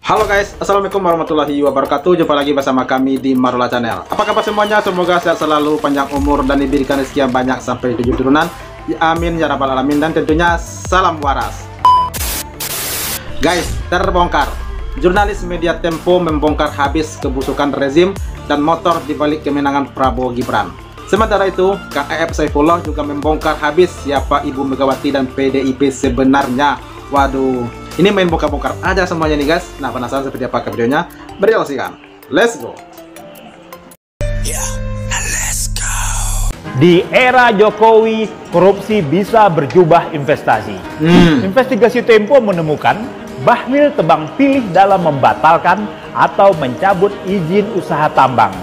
Halo guys, assalamualaikum warahmatullahi wabarakatuh. Jumpa lagi bersama kami di Marula Channel. Apa kabar semuanya? Semoga sehat selalu, panjang umur, dan diberikan rezeki yang banyak sampai 7 turunan. Amin ya rabbal alamin. Dan tentunya salam waras. Guys, terbongkar. Jurnalis media Tempo membongkar habis kebusukan rezim dan motor dibalik kemenangan Prabowo Gibran. Sementara itu, Kang EF Saifullah juga membongkar habis siapa Ibu Megawati dan PDIP sebenarnya. Waduh, ini main bongkar-bongkar aja semuanya nih guys. Nah, penasaran seperti apa videonya? Mari saksikan. Let's go. Di era Jokowi, korupsi bisa berjubah investasi. Investigasi Tempo menemukan Bahlil tebang pilih dalam membatalkan atau mencabut izin usaha tambang.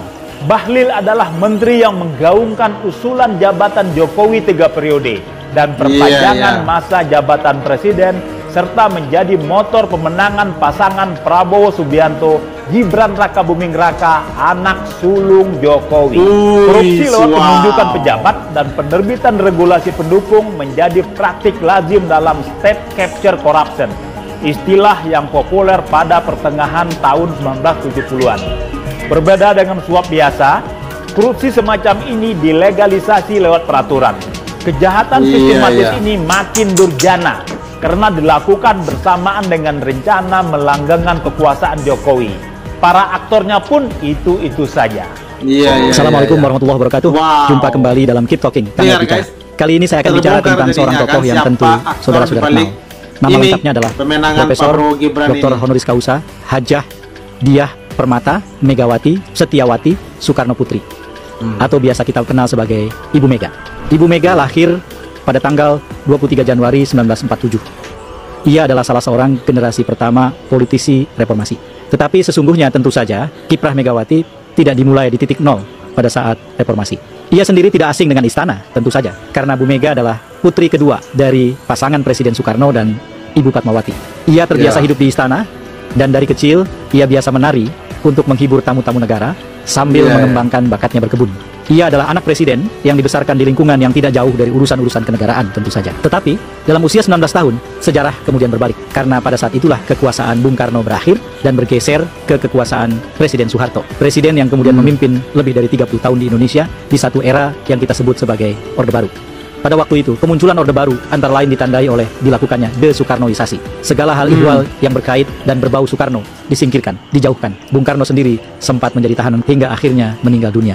Bahlil adalah menteri yang menggaungkan usulan jabatan Jokowi 3 periode dan perpanjangan masa jabatan presiden, serta menjadi motor pemenangan pasangan Prabowo Subianto Gibran Rakabuming Raka, anak sulung Jokowi. Korupsi lewat penunjukan pejabat dan penerbitan regulasi pendukung menjadi praktik lazim dalam state capture corruption, istilah yang populer pada pertengahan tahun 1970-an. Berbeda dengan suap biasa, korupsi semacam ini dilegalisasi lewat peraturan. Kejahatan sistematis ini makin durjana karena dilakukan bersamaan dengan rencana melanggengkan kekuasaan Jokowi. Para aktornya pun itu-itu saja. Assalamualaikum warahmatullahi wabarakatuh. Jumpa kembali dalam Keep Talking. Kali ini saya akan bicara tentang seorang tokoh yang tentu saudara-saudara kenal. Nama lengkapnya adalah Profesor Dr. Honoris Causa Hajah Diah Permata Megawati Setiawati Soekarno Putri, atau biasa kita kenal sebagai Ibu Mega. Ibu Mega lahir pada tanggal 23 Januari 1947. Ia adalah salah seorang generasi pertama politisi reformasi. Tetapi sesungguhnya tentu saja kiprah Megawati tidak dimulai di titik nol pada saat reformasi. Ia sendiri tidak asing dengan istana, tentu saja, karena Bu Mega adalah putri kedua dari pasangan Presiden Soekarno dan Ibu Fatmawati. Ia terbiasa hidup di istana, dan dari kecil ia biasa menari untuk menghibur tamu-tamu negara sambil mengembangkan bakatnya berkebun. Ia adalah anak presiden yang dibesarkan di lingkungan yang tidak jauh dari urusan-urusan kenegaraan tentu saja. Tetapi dalam usia 19 tahun, sejarah kemudian berbalik. Karena pada saat itulah kekuasaan Bung Karno berakhir dan bergeser ke kekuasaan Presiden Soeharto. Presiden yang kemudian memimpin lebih dari 30 tahun di Indonesia di satu era yang kita sebut sebagai Orde Baru. Pada waktu itu, kemunculan Orde Baru antara lain ditandai oleh dilakukannya de-Soekarnoisasi. Segala hal ihwal yang berkait dan berbau Soekarno disingkirkan, dijauhkan. Bung Karno sendiri sempat menjadi tahanan hingga akhirnya meninggal dunia.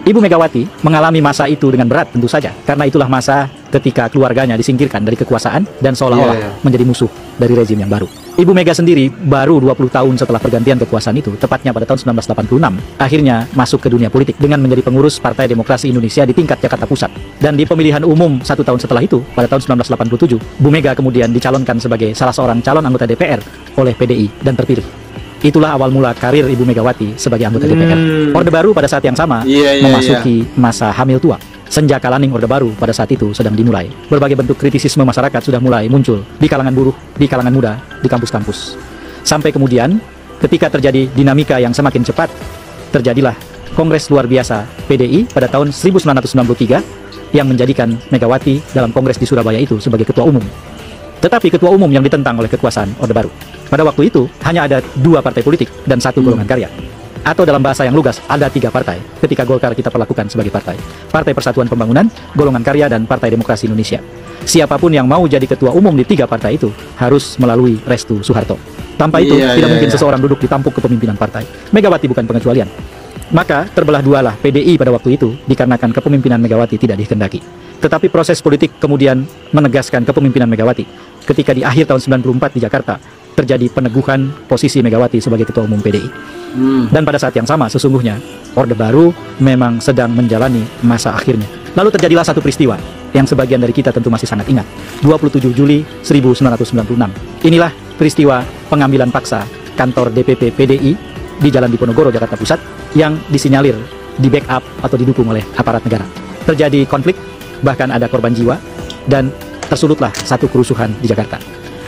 Ibu Megawati mengalami masa itu dengan berat tentu saja, karena itulah masa ketika keluarganya disingkirkan dari kekuasaan dan seolah-olah menjadi musuh dari rezim yang baru. Ibu Mega sendiri baru 20 tahun setelah pergantian kekuasaan itu, tepatnya pada tahun 1986, akhirnya masuk ke dunia politik dengan menjadi pengurus Partai Demokrasi Indonesia di tingkat Jakarta Pusat. Dan di pemilihan umum 1 tahun setelah itu, pada tahun 1987, Bu Mega kemudian dicalonkan sebagai salah seorang calon anggota DPR oleh PDI dan terpilih. Itulah awal mula karir Ibu Megawati sebagai anggota DPR. Orde Baru pada saat yang sama memasuki masa hamil tua. Senja kalaning Orde Baru pada saat itu sedang dimulai. Berbagai bentuk kritisisme masyarakat sudah mulai muncul di kalangan buruh, di kalangan muda, di kampus-kampus. Sampai kemudian ketika terjadi dinamika yang semakin cepat, terjadilah Kongres Luar Biasa PDI pada tahun 1993 yang menjadikan Megawati dalam kongres di Surabaya itu sebagai ketua umum. Tetapi ketua umum yang ditentang oleh kekuasaan Orde Baru. Pada waktu itu hanya ada 2 partai politik dan 1 golongan karya. Atau dalam bahasa yang lugas, ada 3 partai ketika Golkar kita perlakukan sebagai partai. Partai Persatuan Pembangunan, Golongan Karya, dan Partai Demokrasi Indonesia. Siapapun yang mau jadi ketua umum di 3 partai itu harus melalui restu Soeharto. Tanpa itu tidak mungkin seseorang duduk di tampuk kepemimpinan partai. Megawati bukan pengecualian. Maka terbelah dualah PDI pada waktu itu dikarenakan kepemimpinan Megawati tidak dikehendaki. Tetapi proses politik kemudian menegaskan kepemimpinan Megawati. Ketika di akhir tahun 94 di Jakarta terjadi peneguhan posisi Megawati sebagai ketua umum PDI. Dan pada saat yang sama sesungguhnya Orde Baru memang sedang menjalani masa akhirnya. Lalu terjadilah satu peristiwa yang sebagian dari kita tentu masih sangat ingat. 27 Juli 1996. Inilah peristiwa pengambilan paksa kantor DPP PDI di Jalan Diponegoro, Jakarta Pusat, yang disinyalir di backup atau didukung oleh aparat negara. Terjadi konflik, bahkan ada korban jiwa, dan tersulutlah satu kerusuhan di Jakarta.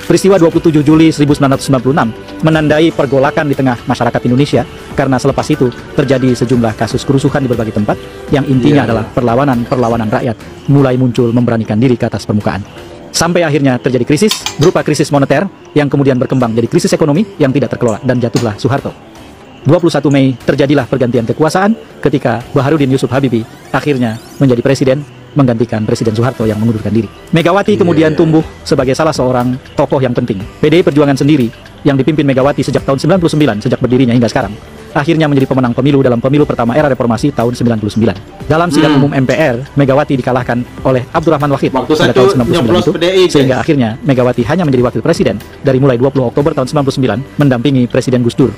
Peristiwa 27 Juli 1996 menandai pergolakan di tengah masyarakat Indonesia karena selepas itu terjadi sejumlah kasus kerusuhan di berbagai tempat yang intinya adalah perlawanan rakyat mulai muncul memberanikan diri ke atas permukaan. Sampai akhirnya terjadi krisis, berupa krisis moneter, yang kemudian berkembang jadi krisis ekonomi yang tidak terkelola, dan jatuhlah Soeharto. 21 Mei terjadilah pergantian kekuasaan ketika Baharudin Yusuf Habibie akhirnya menjadi presiden, menggantikan Presiden Soeharto yang mengundurkan diri. Megawati kemudian tumbuh sebagai salah seorang tokoh yang penting. PDI Perjuangan sendiri yang dipimpin Megawati sejak tahun 99, sejak berdirinya hingga sekarang, akhirnya menjadi pemenang pemilu dalam pemilu pertama era reformasi tahun 99. Dalam sidang umum MPR, Megawati dikalahkan oleh Abdurrahman Wahid pada tahun 99 itu, sehingga akhirnya Megawati hanya menjadi wakil presiden dari mulai 20 Oktober tahun 99 mendampingi Presiden Gus Dur.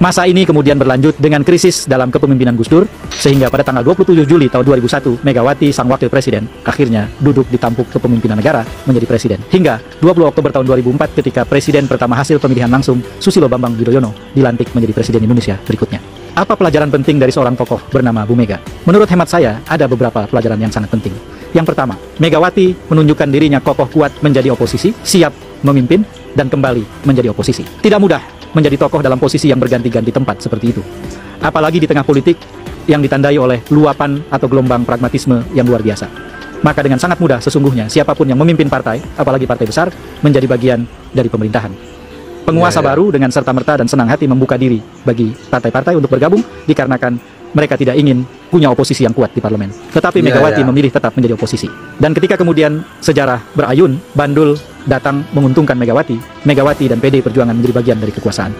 Masa ini kemudian berlanjut dengan krisis dalam kepemimpinan Gus Dur, sehingga pada tanggal 27 Juli tahun 2001, Megawati sang wakil presiden akhirnya duduk di tampuk kepemimpinan negara menjadi presiden. Hingga 20 Oktober tahun 2004 ketika presiden pertama hasil pemilihan langsung, Susilo Bambang Yudhoyono, dilantik menjadi presiden Indonesia berikutnya. Apa pelajaran penting dari seorang tokoh bernama Bu Mega? Menurut hemat saya, ada beberapa pelajaran yang sangat penting. Yang pertama, Megawati menunjukkan dirinya kokoh kuat menjadi oposisi, siap memimpin, dan kembali menjadi oposisi. Tidak mudah menjadi tokoh dalam posisi yang berganti-ganti tempat seperti itu. Apalagi di tengah politik yang ditandai oleh luapan atau gelombang pragmatisme yang luar biasa. Maka dengan sangat mudah sesungguhnya siapapun yang memimpin partai, apalagi partai besar, menjadi bagian dari pemerintahan. Penguasa baru dengan serta-merta dan senang hati membuka diri bagi partai-partai untuk bergabung dikarenakan mereka tidak ingin punya oposisi yang kuat di parlemen. Tetapi Megawati memilih tetap menjadi oposisi. Dan ketika kemudian sejarah berayun, Bandul datang menguntungkan Megawati, Megawati dan PDI Perjuangan menjadi bagian dari kekuasaan.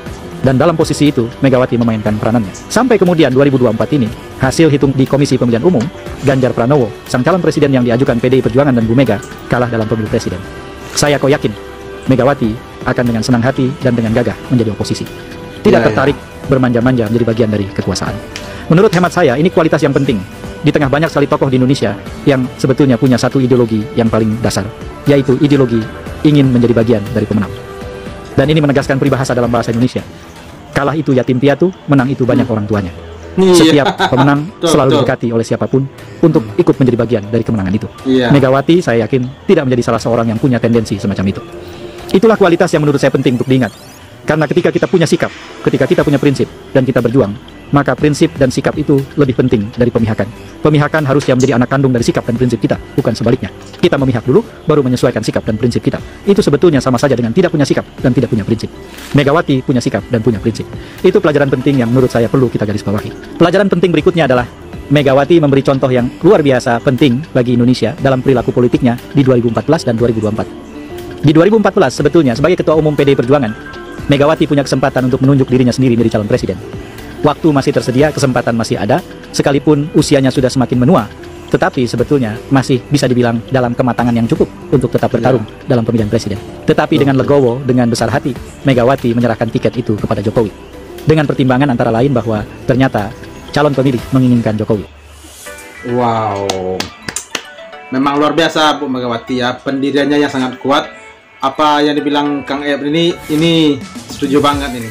Dan dalam posisi itu, Megawati memainkan peranannya. Sampai kemudian 2024 ini, hasil hitung di Komisi Pemilihan Umum, Ganjar Pranowo, sang calon presiden yang diajukan PDI Perjuangan dan Bu Mega, kalah dalam pemilu presiden. Saya kok yakin, Megawati akan dengan senang hati dan dengan gagah menjadi oposisi. Tidak tertarik bermanja-manja menjadi bagian dari kekuasaan. Menurut hemat saya, ini kualitas yang penting. Di tengah banyak sekali tokoh di Indonesia yang sebetulnya punya satu ideologi yang paling dasar, yaitu ideologi ingin menjadi bagian dari pemenang. Dan ini menegaskan peribahasa dalam bahasa Indonesia. Kalah itu yatim piatu, menang itu banyak orang tuanya. Setiap pemenang selalu didekati oleh siapapun untuk ikut menjadi bagian dari kemenangan itu. Megawati, saya yakin, tidak menjadi salah seorang yang punya tendensi semacam itu. Itulah kualitas yang menurut saya penting untuk diingat. Karena ketika kita punya sikap, ketika kita punya prinsip, dan kita berjuang, maka prinsip dan sikap itu lebih penting dari pemihakan. Pemihakan harusnya menjadi anak kandung dari sikap dan prinsip kita, bukan sebaliknya. Kita memihak dulu, baru menyesuaikan sikap dan prinsip kita. Itu sebetulnya sama saja dengan tidak punya sikap dan tidak punya prinsip. Megawati punya sikap dan punya prinsip. Itu pelajaran penting yang menurut saya perlu kita garis bawahi. Pelajaran penting berikutnya adalah Megawati memberi contoh yang luar biasa penting bagi Indonesia dalam perilaku politiknya di 2014 dan 2024. Di 2014 sebetulnya sebagai Ketua Umum PDI Perjuangan, Megawati punya kesempatan untuk menunjuk dirinya sendiri menjadi calon presiden. Waktu masih tersedia, kesempatan masih ada, sekalipun usianya sudah semakin menua, tetapi sebetulnya masih bisa dibilang dalam kematangan yang cukup untuk tetap bertarung dalam pemilihan presiden. Tetapi dengan legowo, dengan besar hati, Megawati menyerahkan tiket itu kepada Jokowi. Dengan pertimbangan antara lain bahwa ternyata calon pemilih menginginkan Jokowi. Wow, memang luar biasa Bu Megawati ya, pendiriannya yang sangat kuat. Apa yang dibilang Kang Ep ini setuju banget ini.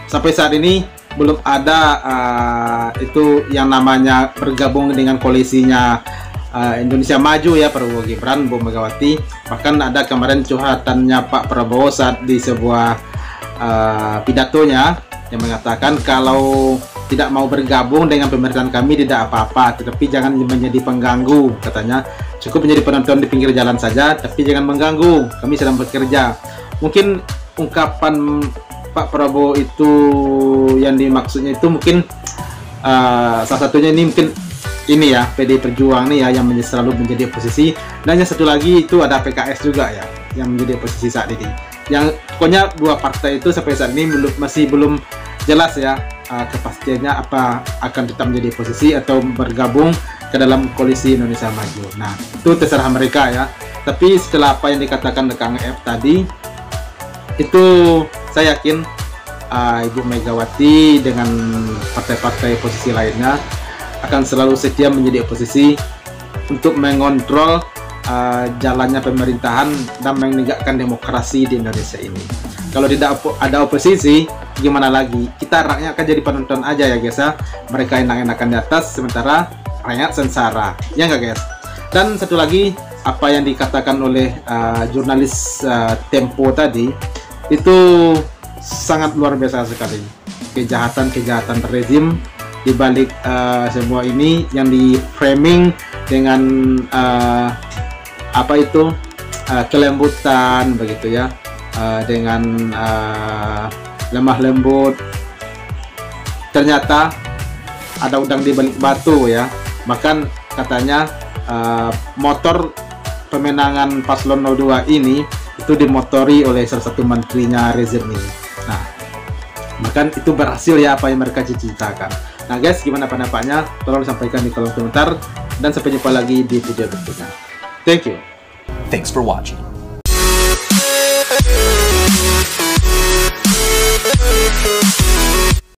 Sampai saat ini belum ada itu yang namanya bergabung dengan koalisinya Indonesia Maju ya, Prabowo Gibran, Bu Megawati. Bahkan ada kemarin curhatannya Pak Prabowo saat di sebuah pidatonya yang mengatakan kalau tidak mau bergabung dengan pemerintahan kami tidak apa-apa, tetapi jangan menjadi pengganggu, katanya. Cukup menjadi penonton di pinggir jalan saja, tapi jangan mengganggu, kami sedang bekerja. Mungkin ungkapan Pak Prabowo itu yang dimaksudnya itu mungkin salah satunya ini mungkin ini ya, PDI Perjuangan nih ya yang selalu menjadi oposisi. Dan yang satu lagi itu ada PKS juga ya yang menjadi oposisi saat ini. Yang pokoknya dua partai itu sampai saat ini masih belum jelas ya kepastiannya apa akan tetap menjadi oposisi atau bergabung ke dalam koalisi Indonesia Maju. Nah, itu terserah mereka ya. Tapi setelah apa yang dikatakan Kang F tadi, itu saya yakin Ibu Megawati dengan partai-partai oposisi lainnya akan selalu setia menjadi oposisi untuk mengontrol jalannya pemerintahan dan menegakkan demokrasi di Indonesia ini. Kalau tidak ada oposisi, gimana lagi? Kita rakyat akan jadi penonton aja ya guys ya. Mereka enak-enakan di atas, sementara rakyat sengsara. Ya nggak guys? Dan satu lagi, apa yang dikatakan oleh jurnalis Tempo tadi, itu sangat luar biasa sekali. Kejahatan-kejahatan rezim di balik semua ini yang di framing dengan apa itu kelembutan begitu ya, dengan lemah lembut. Ternyata ada udang di balik batu ya. Bahkan katanya motor pemenangan paslon 02 ini itu dimotori oleh salah satu menterinya rezim ini. Nah, bahkan itu berhasil ya apa yang mereka cita-citakan. Nah guys, gimana pendapatnya? Tolong sampaikan di kolom komentar, dan sampai jumpa lagi di video berikutnya. Thank you. Thanks for watching.